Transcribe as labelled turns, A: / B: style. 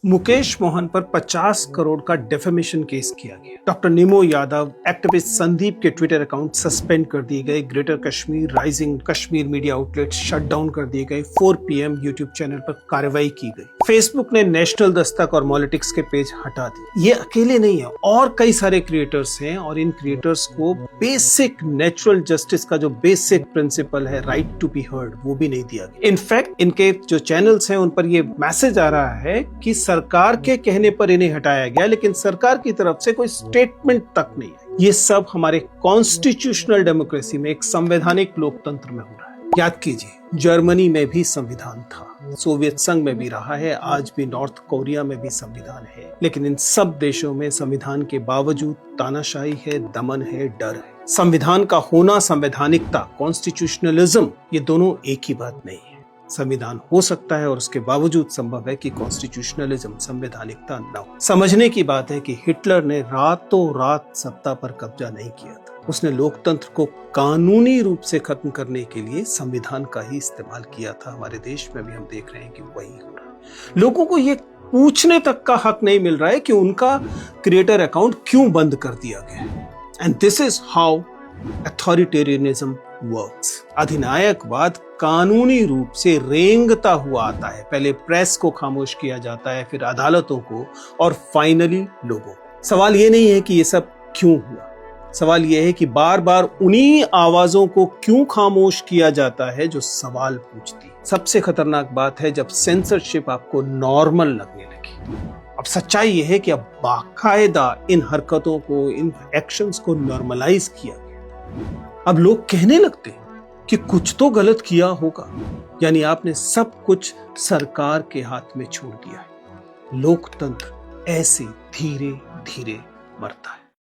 A: मुकेश मोहन पर 50 करोड़ का defamation case किया गया। डॉक्टर निमो यादव, एक्टिविस्ट संदीप के ट्विटर अकाउंट सस्पेंड कर दिए गए। Greater Kashmir, rising Kashmir media outlet shut down कर दिए गए। 4 PM यूट्यूब चैनल पर कार्रवाई की गई। फेसबुक ने नेशनल दस्तक और मॉलिटिक्स के पेज हटा दिए। ये अकेले नहीं है, और कई सारे क्रिएटर्स हैं और इन क्रिएटर्स को बेसिक नेचुरल जस्टिस का जो बेसिक प्रिंसिपल है, राइट टू बी हर्ड, वो भी नहीं दिया गया। इनफैक्ट इनके जो चैनल्स हैं उन पर ये मैसेज आ रहा है कि सरकार के कहने पर इन्हें हटाया गया, लेकिन सरकार की तरफ से कोई स्टेटमेंट तक नहीं है। ये सब हमारे कॉन्स्टिट्यूशनल डेमोक्रेसी में, एक संवैधानिक लोकतंत्र में हो रहा है। याद कीजिए, जर्मनी में भी संविधान था, सोवियत संघ में भी रहा है, आज भी नॉर्थ कोरिया में भी संविधान है, लेकिन इन सब देशों में संविधान के बावजूद तानाशाही है, दमन है, डर है। संविधान का होना, संवैधानिकता, कॉन्स्टिट्यूशनलिज्म, ये दोनों एक ही बात नहीं है। संविधान हो सकता है और उसके बावजूद संभव है कि कॉन्स्टिट्यूशनलिज्म, संवैधानिकता न हो। समझने की बात है कि हिटलर ने रातों रात सत्ता पर कब्जा नहीं किया था। उसने लोकतंत्र को कानूनी रूप से खत्म करने के लिए संविधान का ही इस्तेमाल किया था। हमारे देश में भी हम देख रहे हैं कि वही हो रहा है। लोगों को ये पूछने तक का हक नहीं मिल रहा है कि उनका क्रिएटर अकाउंट क्यों बंद कर दिया गया। And this is how authoritarianism works. अधिनायकवाद कानूनी रूप से रेंगता हुआ आता है। पहले प्रेस को खामोश किया जाता है, फिर अदालतों को, और फाइनली लोगों को। सवाल ये नहीं है कि ये सब क्यों हुआ, सवाल ये है कि बार बार उन्हीं आवाजों को क्यों खामोश किया जाता है जो सवाल पूछती है। सबसे खतरनाक बात है जब सेंसरशिप आपको नॉर्मल लगने लगी। अब सच्चाई ये है कि अब बाकायदा इन हरकतों को, इन एक्शंस को नॉर्मलाइज किया गया। अब लोग कहने लगते हैं कि कुछ तो गलत किया होगा, यानी आपने सब कुछ सरकार के हाथ में छोड़ दिया है। लोकतंत्र ऐसे धीरे धीरे मरता है।